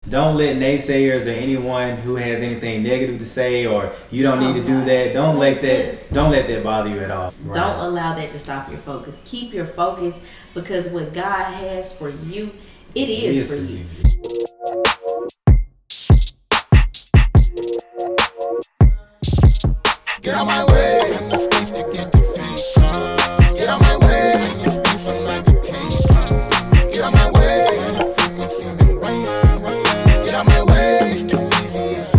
Don't let naysayers or anyone who has anything negative to say, or you don't need to do that. Don't let that bother you at all. Right. Don't allow that to stop your focus. Keep your focus, because what God has for you, it is for you. Get out my way, and the space to get the feet. Get out my way, and you spend some meditation. Get out my way, and the frequency and rain. Get out my way, it's too easy, it's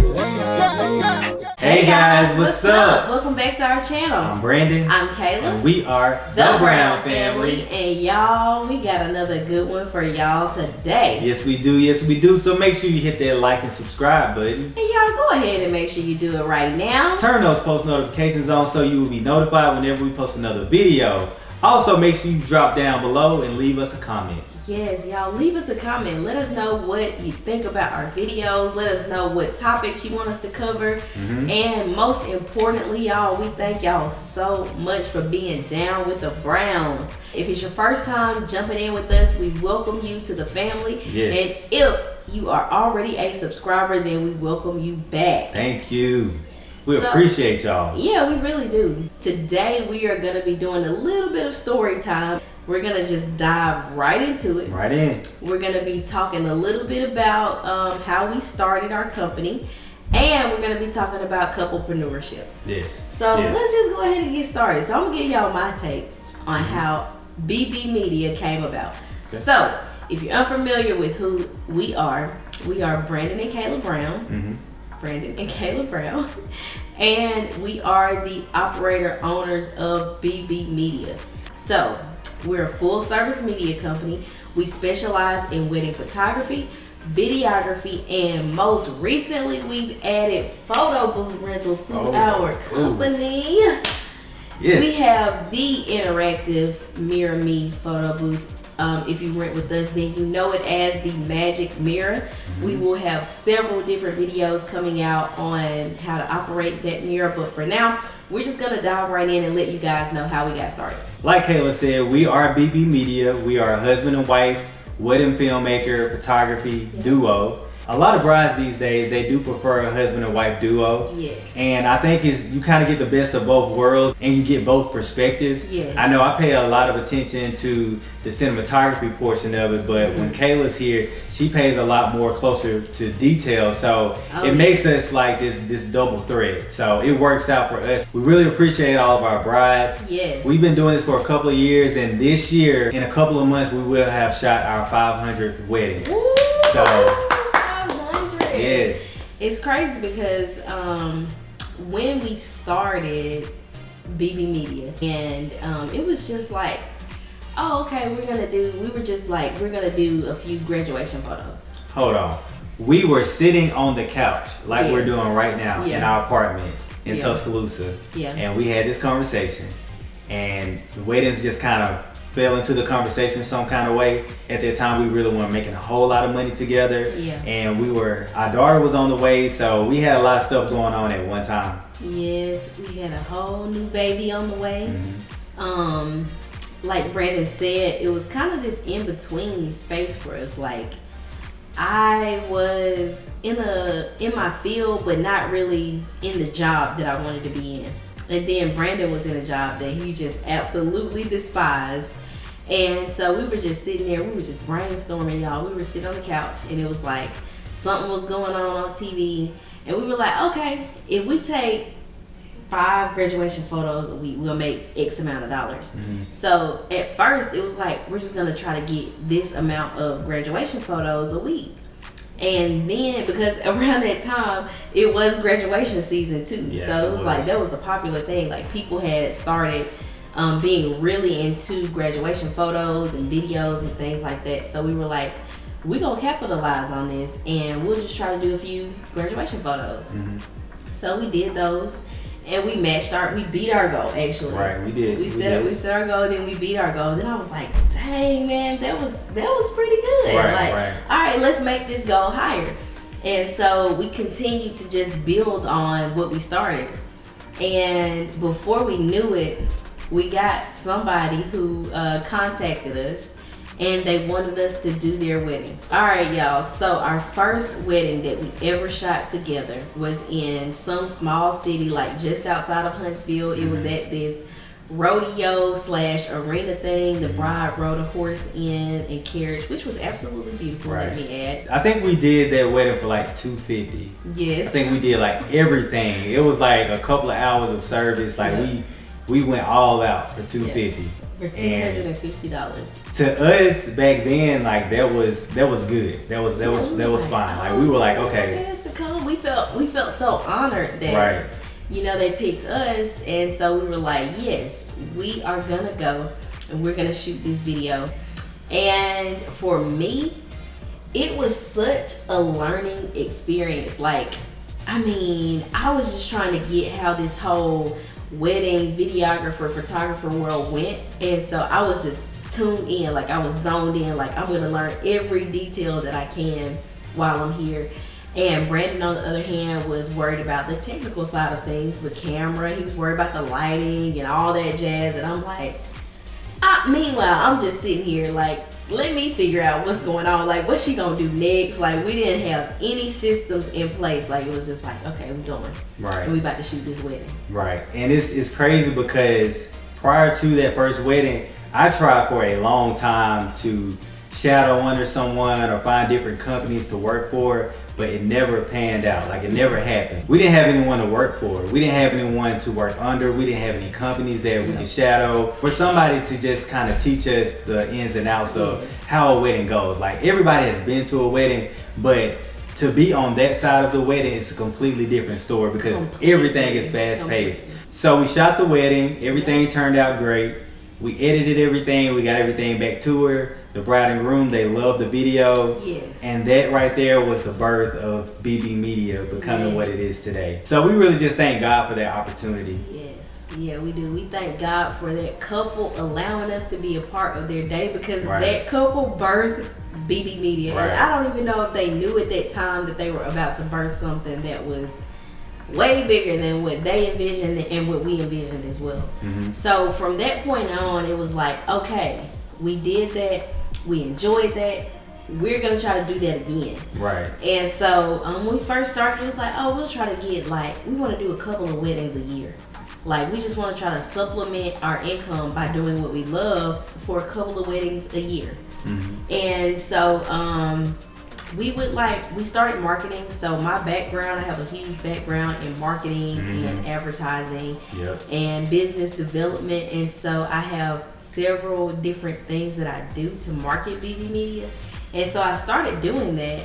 Hey guys, what's up? Welcome back to our channel. I'm Brandon. I'm Kayla. And we are the Brown Family. And y'all, we got another good one for y'all today. Yes, we do. So make sure you hit that like and subscribe button. And y'all go ahead and make sure you do it right now. Turn those post notifications on so you will be notified whenever we post another video. Also, make sure you drop down below and leave us a comment. Yes, y'all, leave us a comment. Let us know what you think about our videos. Let us know what topics you want us to cover. And most importantly, y'all, we thank y'all so much for being down with the Browns. If it's your first time jumping in with us, we welcome you to the family. Yes. And if you are already a subscriber, then we welcome you back. Thank you. We appreciate y'all. Yeah, we really do. Today, we are going to be doing a little bit of story time. We're going to just dive right into it. Right in. We're going to be talking a little bit about how we started our company. And we're going to be talking about couplepreneurship. Yes. So let's just go ahead and get started. So I'm going to give y'all my take on how BB Media came about. Okay. So if you're unfamiliar with who we are Brandon and Kayla Brown. Brandon and Kayla Brown. And we are the operator owners of BB Media. So we're a full service media company. We specialize in wedding photography, videography, and most recently we've added photo booth rental to our company. Yes. We have the interactive Mirror Me photo booth. If you rent with us, then you know it as the Magic Mirror. We will have several different videos coming out on how to operate that mirror, but for now, we're just gonna dive right in and let you guys know how we got started. Like Kayla said, we are BB Media. We are a husband and wife, wedding filmmaker, photography duo. A lot of brides these days, they do prefer a husband and wife duo. Yes. And I think you kind of get the best of both worlds and you get both perspectives. Yes. I know I pay a lot of attention to the cinematography portion of it, but when Kayla's here, she pays a lot more closer to detail. So it makes us like this double thread. So it works out for us. We really appreciate all of our brides. Yes. We've been doing this for a couple of years, and this year, in a couple of months, we will have shot our 500th wedding. Woo! So. Yes. It's crazy because when we started BB Media, and it was just like, oh, okay, we're gonna do a few graduation photos. Hold on. We were sitting on the couch like we're doing right now in our apartment in Tuscaloosa. Yeah. And we had this conversation, and the weddings just kind of fell into the conversation some kind of way. At that time, we really weren't making a whole lot of money together. Yeah. And our daughter was on the way, so we had a lot of stuff going on at one time. Yes, we had a whole new baby on the way. Like Brandon said, it was kind of this in-between space for us. Like, I was in my field, but not really in the job that I wanted to be in. And then Brandon was in a job that he just absolutely despised. And so we were just sitting there, we were just brainstorming, y'all. We were sitting on the couch, and it was like something was going on TV. And we were like, okay, if we take 5 graduation photos a week, we'll make X amount of dollars. So at first, it was like, we're just gonna try to get this amount of graduation photos a week. And then, because around that time, it was graduation season too. Yeah, so it was like, that was a popular thing. Like, people had started being really into graduation photos and videos and things like that. So we were like, we're gonna capitalize on this, and we'll just try to do a few graduation photos. So we did those, and we beat our goal, actually. Right, we did. We set our goal, and then we beat our goal. Then I was like, dang, man, that was pretty good. Right. All right, let's make this goal higher. And so we continued to just build on what we started. And before we knew it, we got somebody who contacted us, and they wanted us to do their wedding. All right, y'all. So our first wedding that we ever shot together was in some small city, like just outside of Huntsville. It was at this rodeo / arena thing. The bride rode a horse in and carriage, which was absolutely beautiful. Let me add. I think we did that wedding for like $250. Yes. I think we did like everything. It was like a couple of hours of service. Like we went all out for $250. For $250. To us back then, like that was good. That was fine. Like we were like, okay. We felt so honored that they picked us, and so we were like, yes, we are gonna go and we're gonna shoot this video. And for me, it was such a learning experience. Like, I mean, I was just trying to get how this whole wedding videographer, photographer world went, and so I was just tuned in, like I was zoned in, like I'm gonna learn every detail that I can while I'm here. And Brandon, on the other hand, was worried about the technical side of things, the camera. He was worried about the lighting and all that jazz. And I'm like, meanwhile, I'm just sitting here like, let me figure out what's going on. Like, what's she gonna do next? Like, we didn't have any systems in place. Like, it was just like, okay, we going. Right. And we about to shoot this wedding. Right. And it's crazy because prior to that first wedding, I tried for a long time to shadow under someone or find different companies to work for, but it never panned out. Like, it never happened. We didn't have anyone to work for. We didn't have anyone to work under. We didn't have any companies that we could shadow, or somebody to just kind of teach us the ins and outs of how a wedding goes. Like, everybody has been to a wedding, but to be on that side of the wedding is a completely different story because everything is fast paced. So we shot the wedding. Everything turned out great. We edited everything. We got everything back to her. The bride and groom, they loved the video. Yes. And that right there was the birth of BB Media becoming what it is today. So we really just thank God for that opportunity. Yes. Yeah, we do. We thank God for that couple allowing us to be a part of their day, because that couple birthed BB Media. And I don't even know if they knew at that time that they were about to birth something that was way bigger than what they envisioned and what we envisioned as well. So from that point on, it was like, okay, we did that. We enjoyed that. We're gonna try to do that again. Right. And so when we first started, it was like, oh, we'll try to get, like, we want to do a couple of weddings a year. Like, we just want to try to supplement our income by doing what we love for a couple of weddings a year. And so we started marketing. So my background, I have a huge background in marketing and advertising and business development. And so I have several different things that I do to market BB Media. And so I started doing that,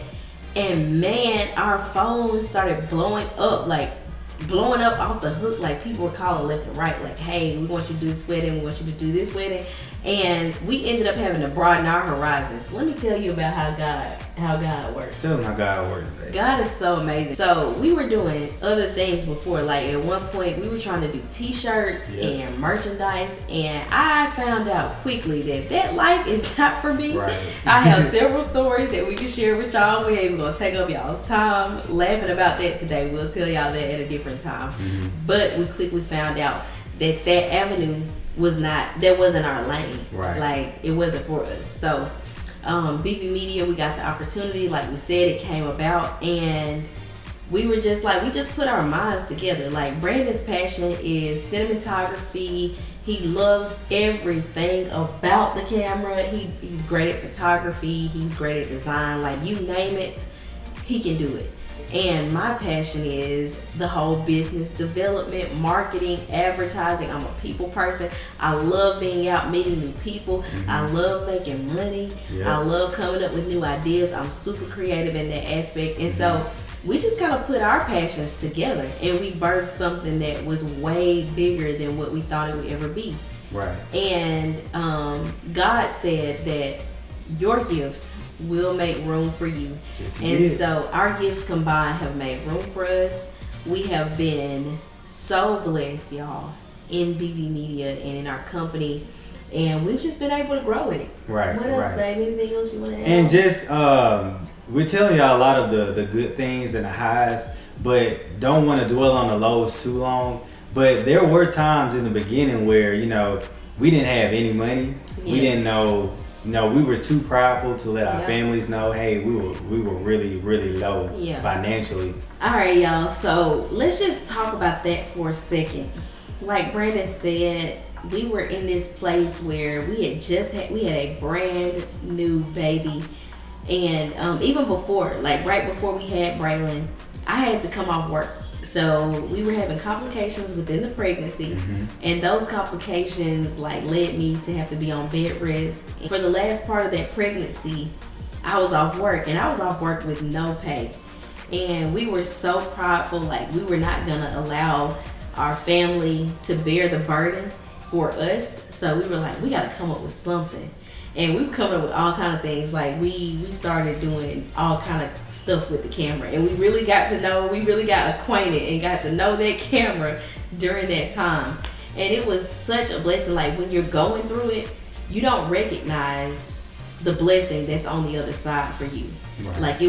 and man, our phones started blowing up off the hook. Like, people were calling left and right, like, hey, we want you to do this wedding, we want you to do this wedding. And we ended up having to broaden our horizons. Let me tell you about how God works. Tell them how God works. God is so amazing. So we were doing other things before. Like, at one point, we were trying to do t-shirts and merchandise. And I found out quickly that life is not for me. Right. I have several stories that we can share with y'all. We ain't even gonna take up y'all's time laughing about that today. We'll tell y'all that at a different time. But we quickly found out that avenue wasn't our lane. Right. Like, it wasn't for us. So BB Media, we got the opportunity. Like we said, it came about, and we were just like, we just put our minds together. Like, Brandon's passion is cinematography. He loves everything about the camera. He's great at photography. He's great at design. Like, you name it, he can do it. And my passion is the whole business development, marketing, advertising. I'm a people person. I love being out meeting new people. I love making money. I love coming up with new ideas. I'm super creative in that aspect. And so we just kind of put our passions together, and we birthed something that was way bigger than what we thought it would ever be. Right. And God said that your gifts will make room for you. Yes, and so our gifts combined have made room for us. We have been so blessed, y'all, in BB Media and in our company, and we've just been able to grow in it. Right. What else, babe? Anything else you want to add? And just we're telling y'all a lot of the good things and the highs, but don't want to dwell on the lows too long. But there were times in the beginning where, we didn't have any money. We didn't know we were too prideful to let our families know, hey, we were really, really low financially. All right, y'all. So let's just talk about that for a second. Like Brandon said, we were in this place where we had a brand new baby. And even before, like right before we had Braylon, I had to come off work. So we were having complications within the pregnancy, and those complications like led me to have to be on bed rest. For the last part of that pregnancy, I was off work, and I was off work with no pay. And we were so prideful, like we were not gonna allow our family to bear the burden for us. So we were like, we gotta come up with something. And we were coming up with all kind of things. Like we started doing all kind of stuff with the camera, and we really got acquainted and got to know that camera during that time. And it was such a blessing. Like when you're going through it, you don't recognize the blessing that's on the other side for you. Right. Like it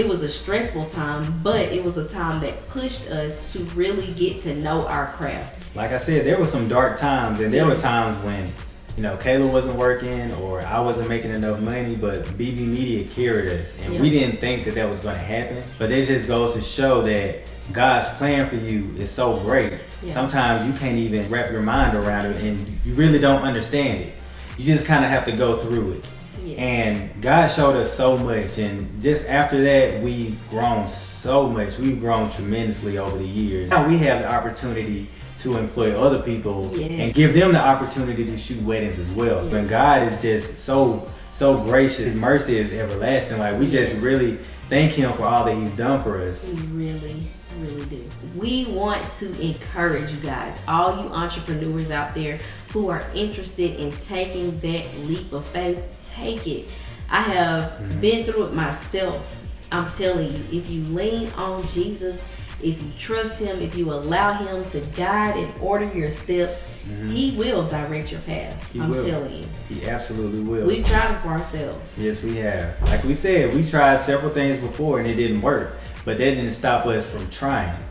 was a stressful time, but it was a time that pushed us to really get to know our craft. Like I said, there were some dark times, and there were times when Kayla wasn't working or I wasn't making enough money, but BB Media carried us, and we didn't think that was going to happen. But it just goes to show that God's plan for you is so great. Yeah. Sometimes you can't even wrap your mind around it, and you really don't understand it. You just kind of have to go through it. Yes. And God showed us so much, and just after that, we've grown so much. We've grown tremendously over the years. Now we have the opportunity to employ other people and give them the opportunity to shoot weddings as well. But God is just so gracious. His mercy is everlasting. Like we just really thank him for all that he's done for us. We really, really do. We want to encourage you guys, all you entrepreneurs out there who are interested in taking that leap of faith, take it. I have been through it myself. I'm telling you, if you lean on Jesus, if you trust him, if you allow him to guide and order your steps, he will direct your paths. I'm telling you. He absolutely will. We've tried it for ourselves. Yes, we have. Like we said, we tried several things before and it didn't work, but that didn't stop us from trying.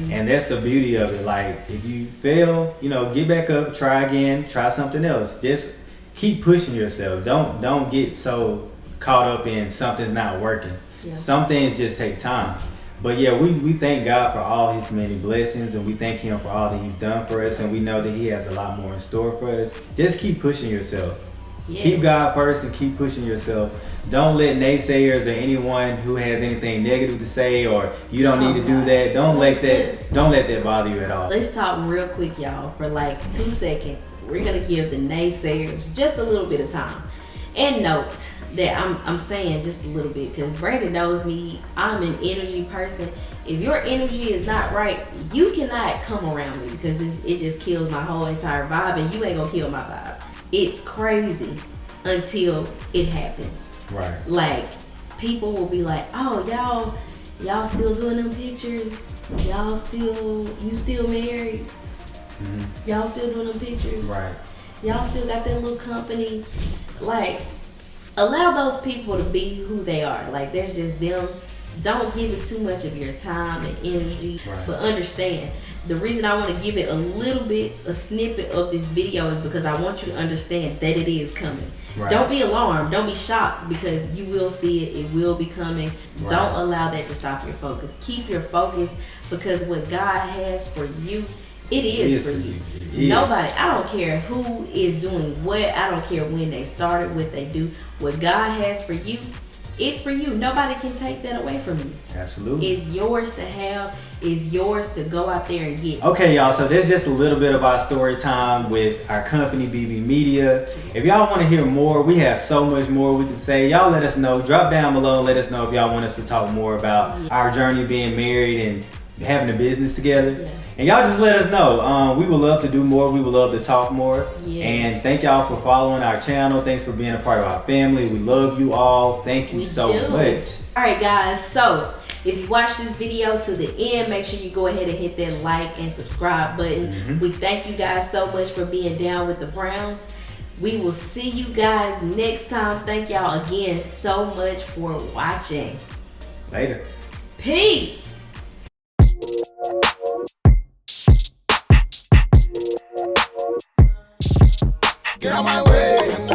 And that's the beauty of it. Like if you fail, get back up, try again, try something else. Just keep pushing yourself. Don't get so caught up in something's not working. Yeah. Some things just take time. But yeah, we thank God for all his many blessings, and we thank him for all that he's done for us, and we know that he has a lot more in store for us. Just keep pushing yourself. Yes. Keep God first and keep pushing yourself. Don't let naysayers or anyone who has anything negative to say or you don't need to do that. Don't let that bother you at all. Let's talk real quick, y'all, for like 2 seconds. We're gonna give the naysayers just a little bit of time. And note that I'm saying just a little bit because Brandon knows me. I'm an energy person. If your energy is not right, you cannot come around me because it just kills my whole entire vibe, and you ain't gonna kill my vibe. It's crazy until it happens. Right. Like people will be like, "Oh, y'all still doing them pictures? You still married? Y'all still doing them pictures? Right. Y'all still got that little company?" Like, allow those people to be who they are. Like, that's just them. Don't give it too much of your time and energy. Right. But understand, the reason I want to give it a snippet of this video is because I want you to understand that it is coming. Right. Don't be alarmed. Don't be shocked because you will see it. It will be coming. Right. Don't allow that to stop your focus. Keep your focus because what God has for you, it is for you. Nobody, I don't care who is doing what, I don't care when they started, what they do. What God has for you, it's for you. Nobody can take that away from you. Absolutely. It's yours to have, it's yours to go out there and get. Okay, y'all, so there's just a little bit of our story time with our company, BB Media. If y'all want to hear more, we have so much more we can say. Y'all let us know. Drop down below and let us know if y'all want us to talk more about our journey being married and having a business together. Yeah. And y'all just let us know. We would love to do more. We would love to talk more. Yes. And thank y'all for following our channel. Thanks for being a part of our family. We love you all. Thank you so much. All right, guys. So if you watch this video to the end, make sure you go ahead and hit that like and subscribe button. We thank you guys so much for being down with the Browns. We will see you guys next time. Thank y'all again so much for watching. Later. Peace. Get out my way.